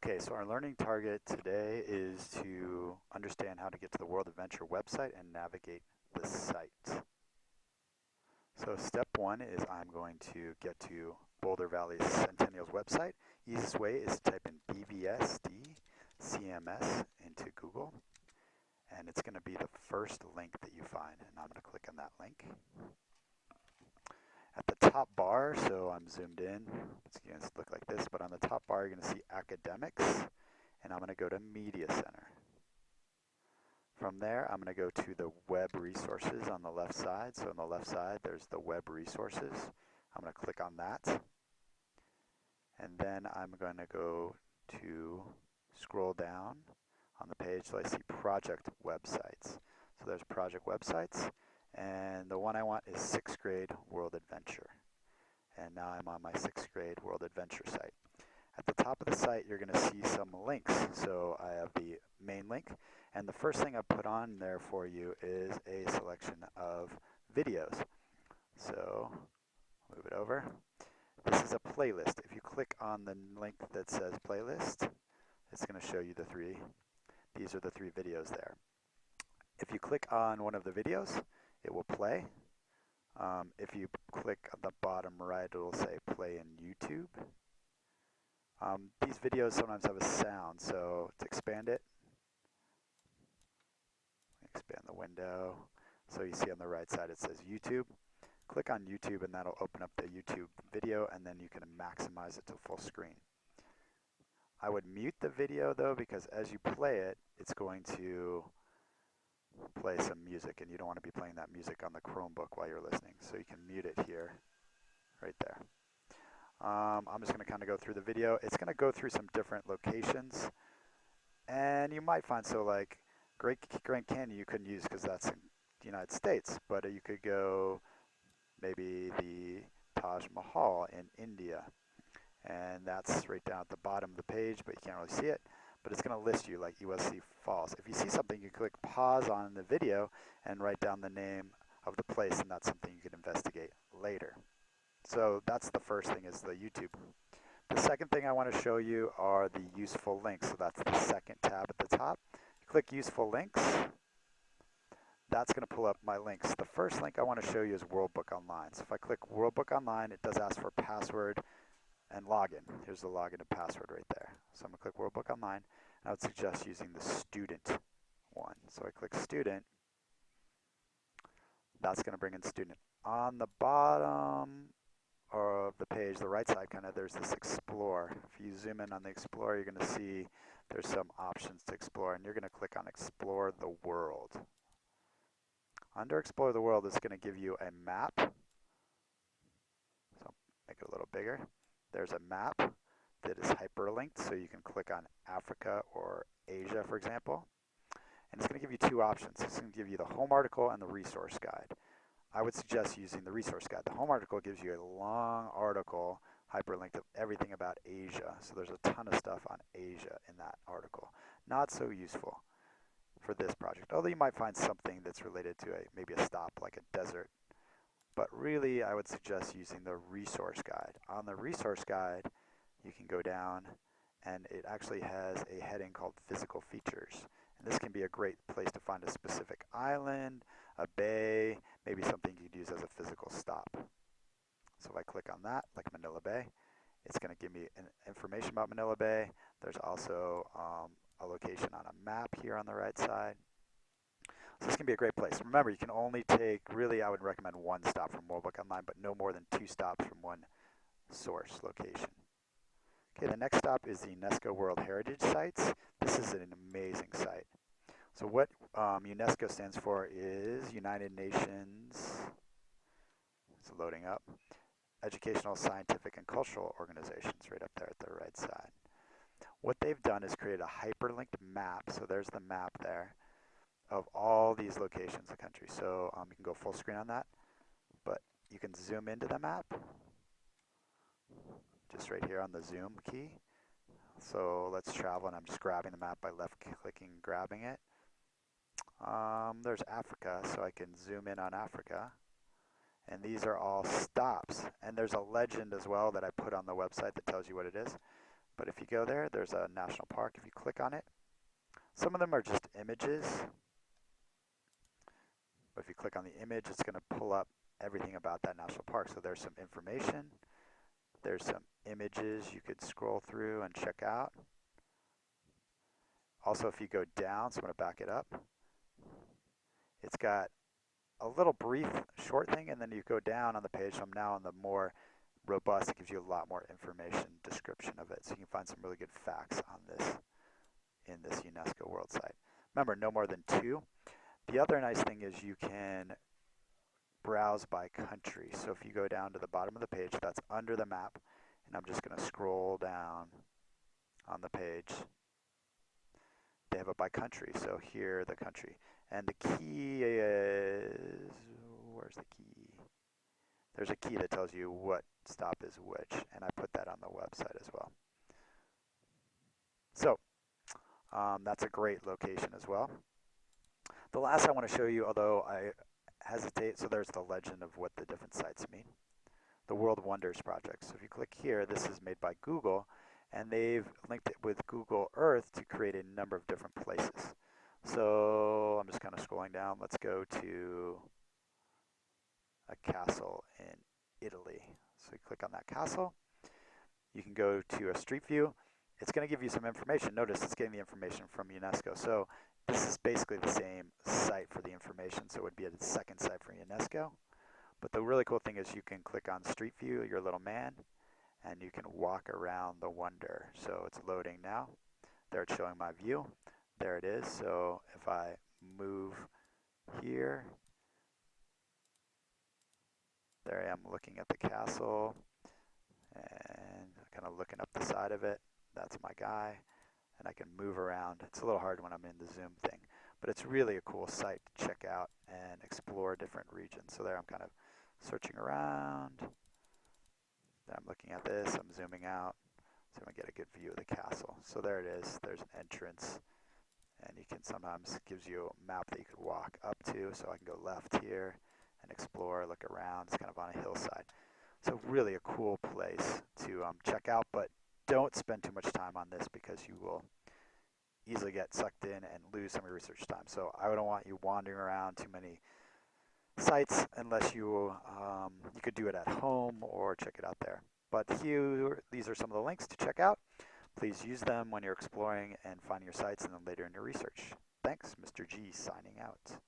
Okay, so our learning target today is to understand how to get to the World Adventure website and navigate the site. So step one is I'm going to get to Boulder Valley Centennial's website. Easiest way is to type in BVSD CMS into Google, and it's going to be the first link that you find, and I'm going to click on that link. At the top bar, so I'm zoomed in, it's going to look like this, but on the top bar you're going to see academics, and I'm going to go to Media Center. From there, I'm going to go to the web resources on the left side. So on the left side, there's the web resources. I'm going to click on that. And then I'm going to go to scroll down on the page so I see project websites. So there's project websites. And the one I want is 6th grade World Adventure. And now I'm on my 6th grade World Adventure site. At the top of the site, you're going to see some links. So I have the main link, and the first thing I put on there for you is a selection of videos. So move it over. This is a playlist. If you click on the link that says playlist, it's going to show you the three. These are the three videos there. If you click on one of the videos, it will play. If you click on the bottom right, it will say play in YouTube. These videos sometimes have a sound, so to expand it, expand the window. So you see on the right side it says YouTube. Click on YouTube and that'll open up the YouTube video, and then you can maximize it to full screen. I would mute the video though, because as you play it, it's going to play some music, and you don't want to be playing that music on the Chromebook while you're listening. So you can mute it here, right there. I'm just going to kind of go through the video. It's going to go through some different locations, and you might find, so like Grand Canyon you couldn't use because that's in the United States, but you could go maybe the Taj Mahal in India, and that's right down at the bottom of the page, but you can't really see it, but it's going to list you like USC Falls. If you see something, you click pause on the video and write down the name of the place, and that's something you can investigate later. So that's the first thing, is the YouTube. The second thing I want to show you are the useful links. So that's the second tab at the top. You click useful links. That's going to pull up my links. The first link I want to show you is Worldbook Online. So if I click Worldbook Online, it does ask for password and login. Here's the login and password right there. So I'm going to click Worldbook Online, and I would suggest using the student one. So I click student. That's going to bring in student. On the bottom of the page, the right side, there's this explore. If you zoom in on the explore, you're going to see there's some options to explore, and you're going to click on explore the world. Under explore the world, it's going to give you a map. So make it a little bigger. There's a map that is hyperlinked, so you can click on Africa or Asia, for example. And it's going to give you two options. It's going to give you the home article and the resource guide. I would suggest using the resource guide. The home article gives you a long article hyperlinked of everything about Asia. So there's a ton of stuff on Asia in that article. Not so useful for this project, although you might find something that's related to maybe a stop like a desert. But really, I would suggest using the resource guide. On the resource guide, you can go down, and it actually has a heading called physical features. And this can be a great place to find a specific island, a bay, maybe something you could use as a physical stop. So if I click on that, like Manila Bay, it's going to give me information about Manila Bay. There's also a location on a map here on the right side. So this can be a great place. Remember, you can only take, really I would recommend one stop from Worldbook Online, but no more than 2 stops from one source location. Okay, the next stop is the UNESCO World Heritage Sites. This is an amazing site. So what UNESCO stands for is United Nations, it's loading up, Educational, Scientific, and Cultural Organizations, right up there at the right side. What they've done is create a hyperlinked map, so there's the map there, of all these locations in the country. So you can go full screen on that, but you can zoom into the map, just right here on the zoom key. So let's travel, and I'm just grabbing the map by left-clicking, grabbing it. There's Africa, so I can zoom in on Africa. And these are all stops. And there's a legend as well that I put on the website that tells you what it is. But if you go there, there's a national park. If you click on it, some of them are just images. But if you click on the image, it's going to pull up everything about that national park. So there's some information. There's some images you could scroll through and check out. Also, if you go down, so I'm going to back it up, it's got a little brief short thing, and then you go down on the page. So I'm now on the more robust. It gives you a lot more information description of it. So you can find some really good facts on this in this UNESCO World Site. Remember, no more than 2. The other nice thing is you can browse by country. So if you go down to the bottom of the page, that's under the map, and I'm just going to scroll down on the page. They have it by country, so here the country. And the key is, where's the key? There's a key that tells you what stop is which, and I put that on the website as well. So that's a great location as well. The last I want to show you, although I hesitate, so there's the legend of what the different sites mean. The World Wonders Project. So if you click here, this is made by Google, and they've linked it with Google Earth to create a number of different places. So I'm just kind of scrolling down. Let's go to a castle in Italy. So you click on that castle. You can go to a street view. It's going to give you some information. Notice it's getting the information from UNESCO. So this is basically the same site for the information. So it would be a second site for UNESCO. But the really cool thing is you can click on Street View, your little man, and you can walk around the wonder. So it's loading now. There it's showing my view. There it is. So if I move here, there I am looking at the castle and kind of looking up the side of it. That's my guy. And I can move around. It's a little hard when I'm in the zoom thing, but it's really a cool site to check out and explore different regions. So there I'm kind of searching around. Then I'm looking at this. I'm zooming out so I'm going to get a good view of the castle. So there it is. There's an entrance, and you can sometimes gives you a map that you could walk up to. So I can go left here and explore, look around. It's kind of on a hillside. So really a cool place to check out, but don't spend too much time on this because you will easily get sucked in and lose some of your research time. So I don't want you wandering around too many sites unless you you could do it at home or check it out there. But here, these are some of the links to check out. Please use them when you're exploring and finding your sites and then later in your research. Thanks, Mr. G signing out.